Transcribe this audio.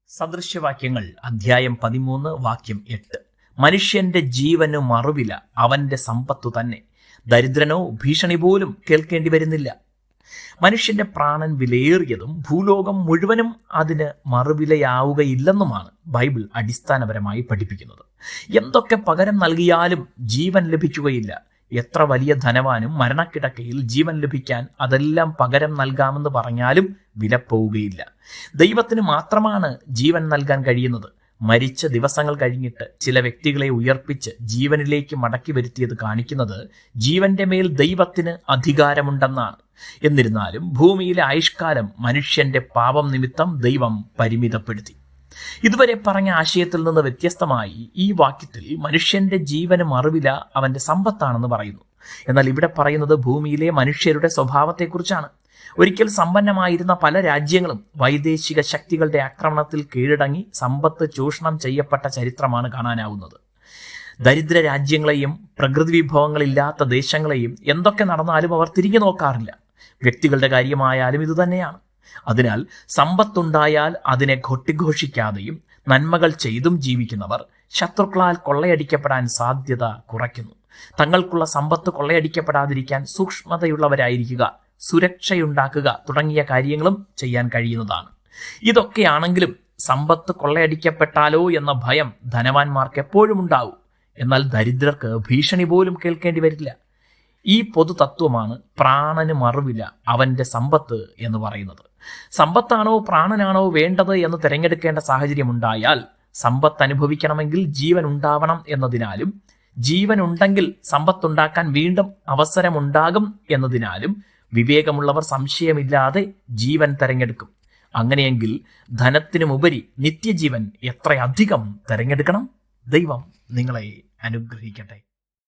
സദൃശ്യവാക്യങ്ങൾ അധ്യായം 13 വാക്യം 8. മനുഷ്യന്റെ ജീവന് മറുവില അവന്റെ സമ്പത്തു തന്നെ, ദരിദ്രനോ ഭീഷണി പോലും കേൾക്കേണ്ടി വരുന്നില്ല. മനുഷ്യന്റെ പ്രാണൻ വിലയേറിയതും ഭൂലോകം മുഴുവനും അതിന് മറുവിലയാവുകയില്ലെന്നുമാണ് ബൈബിൾ അടിസ്ഥാനപരമായി പഠിപ്പിക്കുന്നത്. എന്തൊക്കെ പകരം നൽകിയാലും ജീവൻ ലഭിക്കുകയില്ല. എത്ര വലിയ ധനവാനും മരണക്കിടക്കയിൽ ജീവൻ ലഭിക്കാൻ അതെല്ലാം പകരം നൽകാമെന്ന് പറഞ്ഞാലും വിലപ്പോവുകയില്ല. ദൈവത്തിന് മാത്രമാണ് ജീവൻ നൽകാൻ കഴിയുന്നത്. മരിച്ച ദിവസങ്ങൾ കഴിഞ്ഞിട്ട് ചില വ്യക്തികളെ ഉയർപ്പിച്ച് ജീവനിലേക്ക് മടക്കി വരുത്തിയത് കാണിക്കുന്നത് ജീവന്റെ മേൽ ദൈവത്തിന് അധികാരമുണ്ടെന്നാണ്. എന്നിരുന്നാലും ഭൂമിയിലെ ആയുഷ്കാലം മനുഷ്യന്റെ പാപം നിമിത്തം ദൈവം പരിമിതപ്പെടുത്തി. ഇതുവരെ പറഞ്ഞ ആശയത്തിൽ നിന്ന് വ്യത്യസ്തമായി ഈ വാക്യത്തിൽ മനുഷ്യന്റെ ജീവന് മറുവില അവന്റെ സമ്പത്താണെന്ന് പറയുന്നു. എന്നാൽ ഇവിടെ പറയുന്നത് ഭൂമിയിലെ മനുഷ്യരുടെ സ്വഭാവത്തെക്കുറിച്ചാണ്. ഒരിക്കൽ സമ്പന്നമായിരുന്ന പല രാജ്യങ്ങളും വൈദേശിക ശക്തികളുടെ ആക്രമണത്തിൽ കീഴടങ്ങി സമ്പത്ത് ചൂഷണം ചെയ്യപ്പെട്ട ചരിത്രമാണ് കാണാനാവുന്നത്. ദരിദ്ര രാജ്യങ്ങളെയും പ്രകൃതി വിഭവങ്ങളില്ലാത്ത ദേശങ്ങളെയും എന്തൊക്കെ നടന്നാലും അവർ തിരിഞ്ഞു നോക്കാറില്ല. വ്യക്തികളുടെ കാര്യമായാലും ഇതുതന്നെയാണ്. അതിനാൽ സമ്പത്തുണ്ടായാൽ അതിനെ കൊട്ടിഘോഷിക്കാതെയും നന്മകൾ ചെയ്തും ജീവിക്കുന്നവർ ശത്രുക്കളാൽ കൊള്ളയടിക്കപ്പെടാൻ സാധ്യത കുറയ്ക്കുന്നു. തങ്ങൾക്കുള്ള സമ്പത്ത് കൊള്ളയടിക്കപ്പെടാതിരിക്കാൻ സൂക്ഷ്മതയുള്ളവരായിരിക്കുക, സുരക്ഷയുണ്ടാക്കുക തുടങ്ങിയ കാര്യങ്ങളും ചെയ്യാൻ കഴിയുന്നതാണ്. ഇതൊക്കെയാണെങ്കിലും സമ്പത്ത് കൊള്ളയടിക്കപ്പെട്ടാലോ എന്ന ഭയം ധനവാന്മാർക്ക് എപ്പോഴും ഉണ്ടാവും. എന്നാൽ ദരിദ്രർക്ക് ഭീഷണി പോലും കേൾക്കേണ്ടി വരില്ല. ഈ പൊതു തത്വമാണ് പ്രാണന് മറുവില അവന്റെ സമ്പത്ത് എന്ന് പറയുന്നത്. സമ്പത്താണോ പ്രാണനാണോ വേണ്ടത് എന്ന് തിരഞ്ഞെടുക്കേണ്ട സാഹചര്യമുണ്ടായാൽ സമ്പത്ത് അനുഭവിക്കണമെങ്കിൽ ജീവൻ ഉണ്ടാവണം എന്നതിനാലും ജീവൻ ഉണ്ടെങ്കിൽ സമ്പത്തുണ്ടാക്കാൻ വീണ്ടും അവസരമുണ്ടാകും എന്നതിനാലും വിവേകമുള്ളവർ സംശയമില്ലാതെ ജീവൻ തിരഞ്ഞെടുക്കും. അങ്ങനെയെങ്കിൽ ധനത്തിനുമുപരി നിത്യജീവൻ എത്രയധികം തിരഞ്ഞെടുക്കണം. ദൈവം നിങ്ങളെ അനുഗ്രഹിക്കട്ടെ.